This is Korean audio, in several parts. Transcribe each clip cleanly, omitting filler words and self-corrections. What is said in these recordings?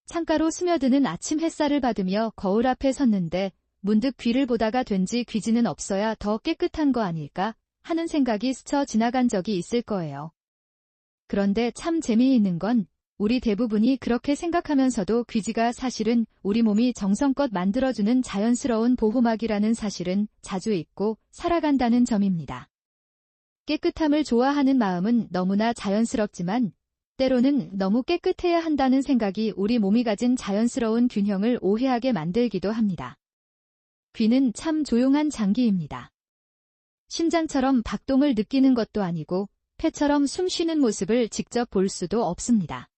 창가로 스며드는 아침 햇살을 받으며 거울 앞에 섰는데 문득 귀를 보다가 된지 귀지는 없어야 더 깨끗한 거 아닐까 하는 생각이 스쳐 지나간 적이 있을 거예요. 그런데 참 재미있는 건 우리 대부분이 그렇게 생각하면서도 귀지가 사실은 우리 몸이 정성껏 만들어주는 자연스러운 보호막이라는 사실은 자주 잊고 살아간다는 점입니다. 깨끗함을 좋아하는 마음은 너무나 자연스럽지만 때로는 너무 깨끗해야 한다는 생각이 우리 몸이 가진 자연스러운 균형을 오해하게 만들기도 합니다. 귀는 참 조용한 장기입니다. 심장처럼 박동을 느끼는 것도 아니고 폐처럼 숨 쉬는 모습을 직접 볼 수도 없습니다.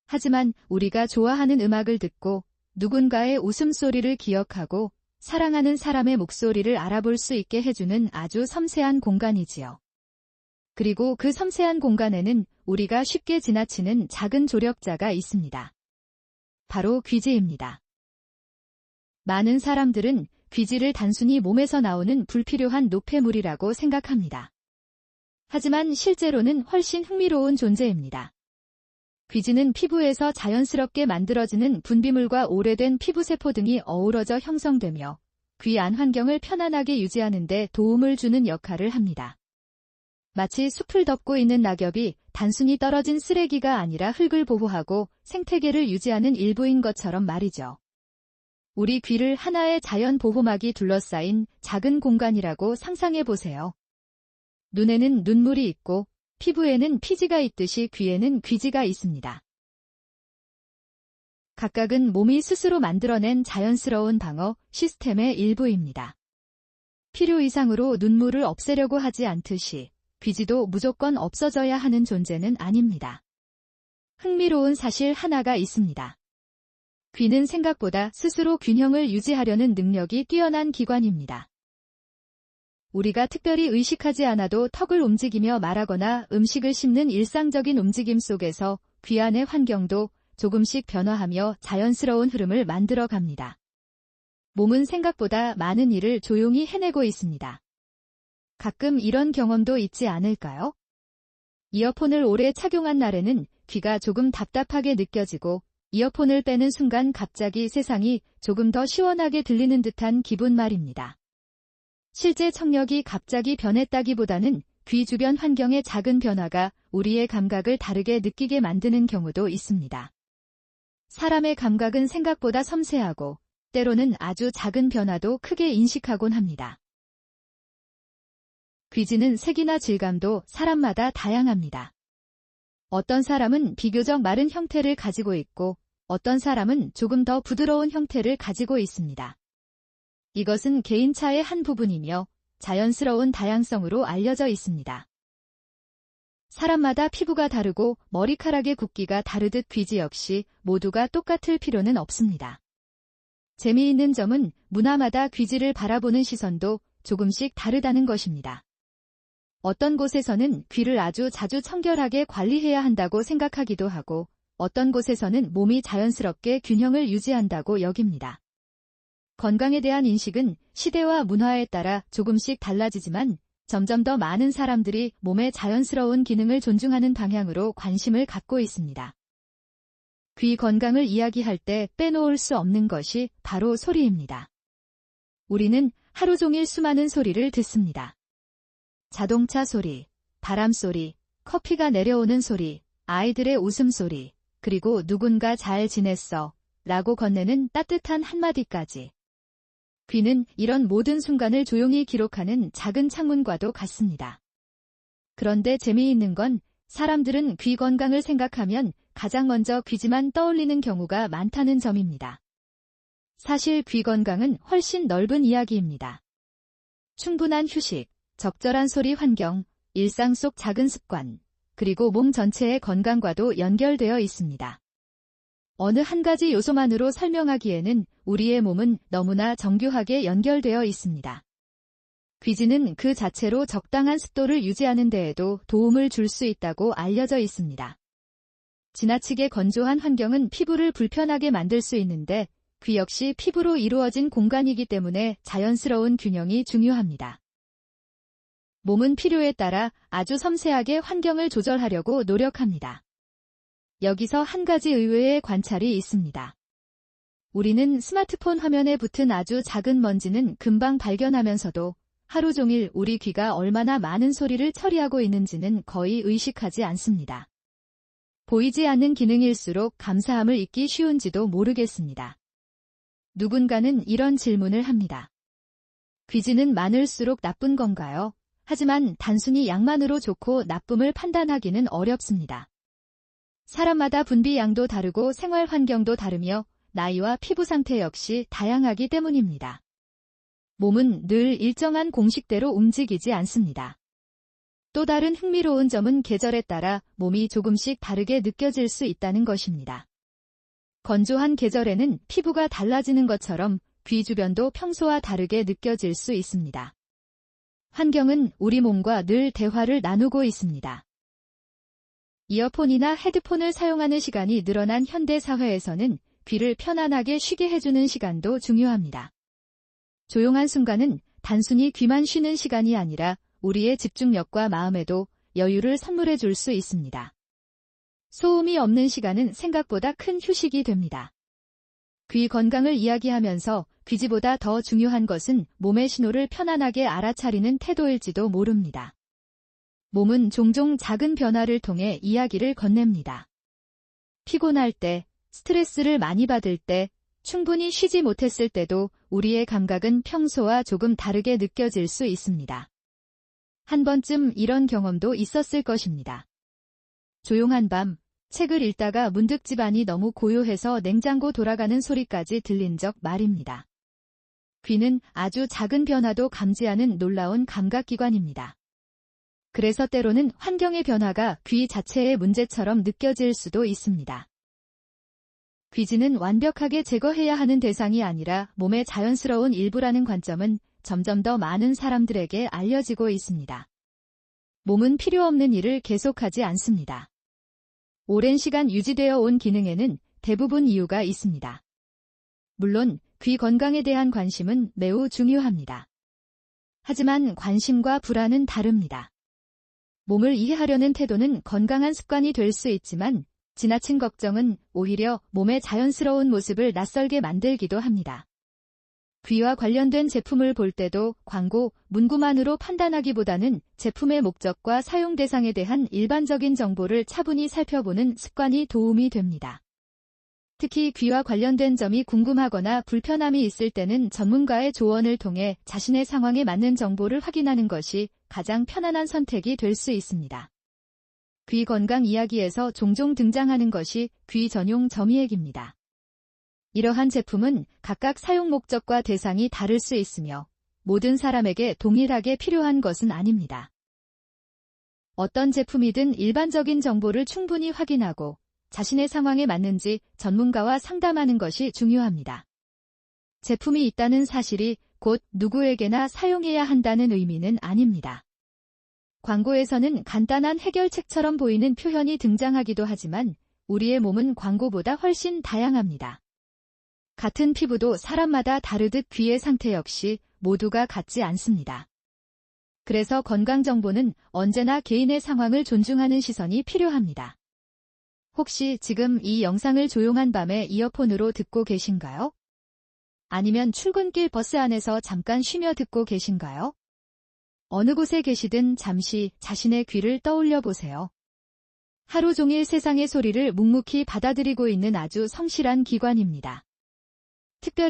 하지만 우리가 좋아하는 음악을 듣고 누군가의 웃음소리를 기억하고 사랑하는 사람의 목소리를 알아볼 수 있게 해주는 아주 섬세한 공간이지요. 그리고 그 섬세한 공간에는 우리가 쉽게 지나치는 작은 조력자가 있습니다. 바로 귀지입니다. 많은 사람들은 귀지를 단순히 몸에서 나오는 불필요한 노폐물이라고 생각합니다. 하지만 실제로는 훨씬 흥미로운 존재입니다. 귀지는 피부에서 자연스럽게 만들어지는 분비물과 오래된 피부세포 등이 어우러져 형성되며 귀 안 환경을 편안하게 유지하는 데 도움을 주는 역할을 합니다. 마치 숲을 덮고 있는 낙엽이 단순히 떨어진 쓰레기가 아니라 흙을 보호하고 생태계를 유지하는 일부인 것처럼 말이죠. 우리 귀를 하나의 자연 보호막이 둘러싸인 작은 공간이라고 상상해 보세요. 눈에는 눈물이 있고 피부에는 피지가 있듯이 귀에는 귀지가 있습니다. 각각은 몸이 스스로 만들어낸 자연스러운 방어 시스템의 일부입니다. 필요 이상으로 눈물을 없애려고 하지 않듯이 귀지도 무조건 없어져야 하는 존재는 아닙니다. 흥미로운 사실 하나가 있습니다. 귀는 생각보다 스스로 균형을 유지하려는 능력이 뛰어난 기관입니다. 우리가 특별히 의식하지 않아도 턱을 움직이며 말하거나 음식을 씹는 일상적인 움직임 속에서 귀 안의 환경도 조금씩 변화하며 자연스러운 흐름을 만들어 갑니다. 몸은 생각보다 많은 일을 조용히 해내고 있습니다. 가끔 이런 경험도 있지 않을까요? 이어폰을 오래 착용한 날에는 귀가 조금 답답하게 느껴지고 이어폰을 빼는 순간 갑자기 세상이 조금 더 시원하게 들리는 듯한 기분 말입니다. 실제 청력이 갑자기 변했다기보다는 귀 주변 환경의 작은 변화가 우리의 감각을 다르게 느끼게 만드는 경우도 있습니다. 사람의 감각은 생각보다 섬세하고 때로는 아주 작은 변화도 크게 인식하곤 합니다. 귀지는 색이나 질감도 사람마다 다양합니다. 어떤 사람은 비교적 마른 형태를 가지고 있고 어떤 사람은 조금 더 부드러운 형태를 가지고 있습니다. 이것은 개인차의 한 부분이며 자연스러운 다양성으로 알려져 있습니다. 사람마다 피부가 다르고 머리카락의 굵기가 다르듯 귀지 역시 모두가 똑같을 필요는 없습니다. 재미있는 점은 문화마다 귀지를 바라보는 시선도 조금씩 다르다는 것입니다. 어떤 곳에서는 귀를 아주 자주 청결하게 관리해야 한다고 생각하기도 하고 어떤 곳에서는 몸이 자연스럽게 균형을 유지한다고 여깁니다. 건강에 대한 인식은 시대와 문화에 따라 조금씩 달라지지만 점점 더 많은 사람들이 몸의 자연스러운 기능을 존중하는 방향으로 관심을 갖고 있습니다. 귀 건강을 이야기할 때 빼놓을 수 없는 것이 바로 소리입니다. 우리는 하루 종일 수많은 소리를 듣습니다. 자동차 소리, 바람 소리, 커피가 내려오는 소리, 아이들의 웃음소리, 그리고 누군가 잘 지냈어 라고 건네는 따뜻한 한마디까지. 귀는 이런 모든 순간을 조용히 기록하는 작은 창문과도 같습니다. 그런데 재미있는 건 사람들은 귀 건강을 생각하면 가장 먼저 귀지만 떠올리는 경우가 많다는 점입니다. 사실 귀 건강은 훨씬 넓은 이야기입니다. 충분한 휴식, 적절한 소리 환경, 일상 속 작은 습관, 그리고 몸 전체의 건강과도 연결되어 있습니다. 어느 한 가지 요소만으로 설명하기에는 우리의 몸은 너무나 정교하게 연결되어 있습니다. 귀지는 그 자체로 적당한 습도를 유지하는 데에도 도움을 줄 수 있다고 알려져 있습니다. 지나치게 건조한 환경은 피부를 불편하게 만들 수 있는데 귀 역시 피부로 이루어진 공간이기 때문에 자연스러운 균형이 중요합니다. 몸은 필요에 따라 아주 섬세하게 환경을 조절하려고 노력합니다. 여기서 한 가지 의외의 관찰이 있습니다. 우리는 스마트폰 화면에 붙은 아주 작은 먼지는 금방 발견하면서도 하루 종일 우리 귀가 얼마나 많은 소리를 처리하고 있는지는 거의 의식하지 않습니다. 보이지 않는 기능일수록 감사함을 잊기 쉬운지도 모르겠습니다. 누군가는 이런 질문을 합니다. 귀지는 많을수록 나쁜 건가요? 하지만 단순히 양만으로 좋고 나쁨을 판단하기는 어렵습니다. 사람마다 분비 양도 다르고 생활 환경도 다르며 나이와 피부 상태 역시 다양하기 때문입니다. 몸은 늘 일정한 공식대로 움직이지 않습니다. 또 다른 흥미로운 점은 계절에 따라 몸이 조금씩 다르게 느껴질 수 있다는 것입니다. 건조한 계절에는 피부가 달라지는 것처럼 귀 주변도 평소와 다르게 느껴질 수 있습니다. 환경은 우리 몸과 늘 대화를 나누고 있습니다. 이어폰이나 헤드폰을 사용하는 시간이 늘어난 현대 사회에서는 귀를 편안하게 쉬게 해주는 시간도 중요합니다. 조용한 순간은 단순히 귀만 쉬는 시간이 아니라 우리의 집중력과 마음에도 여유를 선물해 줄 수 있습니다. 소음이 없는 시간은 생각보다 큰 휴식이 됩니다. 귀 건강을 이야기하면서 귀지보다 더 중요한 것은 몸의 신호를 편안하게 알아차리는 태도일지도 모릅니다. 몸은 종종 작은 변화를 통해 이야기를 건넵니다. 피곤할 때, 스트레스를 많이 받을 때, 충분히 쉬지 못했을 때도 우리의 감각은 평소와 조금 다르게 느껴질 수 있습니다. 한 번쯤 이런 경험도 있었을 것입니다. 조용한 밤, 책을 읽다가 문득 집안이 너무 고요해서 냉장고 돌아가는 소리까지 들린 적 말입니다. 귀는 아주 작은 변화도 감지하는 놀라운 감각기관입니다. 그래서 때로는 환경의 변화가 귀 자체의 문제처럼 느껴질 수도 있습니다. 귀지는 완벽하게 제거해야 하는 대상이 아니라 몸의 자연스러운 일부라는 관점은 점점 더 많은 사람들에게 알려지고 있습니다. 몸은 필요 없는 일을 계속하지 않습니다. 오랜 시간 유지되어 온 기능에는 대부분 이유가 있습니다. 물론 귀 건강에 대한 관심은 매우 중요합니다. 하지만 관심과 불안은 다릅니다. 몸을 이해하려는 태도는 건강한 습관이 될 수 있지만 지나친 걱정은 오히려 몸의 자연스러운 모습을 낯설게 만들기도 합니다. 귀와 관련된 제품을 볼 때도 광고, 문구만으로 판단하기보다는 제품의 목적과 사용 대상에 대한 일반적인 정보를 차분히 살펴보는 습관이 도움이 됩니다. 특히 귀와 관련된 점이 궁금하거나 불편함이 있을 때는 전문가의 조언을 통해 자신의 상황에 맞는 정보를 확인하는 것이 가장 편안한 선택이 될 수 있습니다. 귀 건강 이야기에서 종종 등장하는 것이 귀 전용 점이액입니다. 이러한 제품은 각각 사용 목적과 대상이 다를 수 있으며 모든 사람에게 동일하게 필요한 것은 아닙니다. 어떤 제품이든 일반적인 정보를 충분히 확인하고 자신의 상황에 맞는지 전문가와 상담하는 것이 중요합니다. 제품이 있다는 사실이 곧 누구에게나 사용해야 한다는 의미는 아닙니다. 광고에서는 간단한 해결책처럼 보이는 표현이 등장하기도 하지만 우리의 몸은 광고보다 훨씬 다양합니다. 같은 피부도 사람마다 다르듯 귀의 상태 역시 모두가 같지 않습니다. 그래서 건강정보는 언제나 개인의 상황을 존중하는 시선이 필요합니다. 혹시 지금 이 영상을 조용한 밤에 이어폰으로 듣고 계신가요? 아니면 출근길 버스 안에서 잠깐 쉬며 듣고 계신가요? 어느 곳에 계시든 잠시 자신의 귀를 떠올려 보세요. 하루 종일 세상의 소리를 묵묵히 받아들이고 있는 아주 성실한 기관입니다. 특별히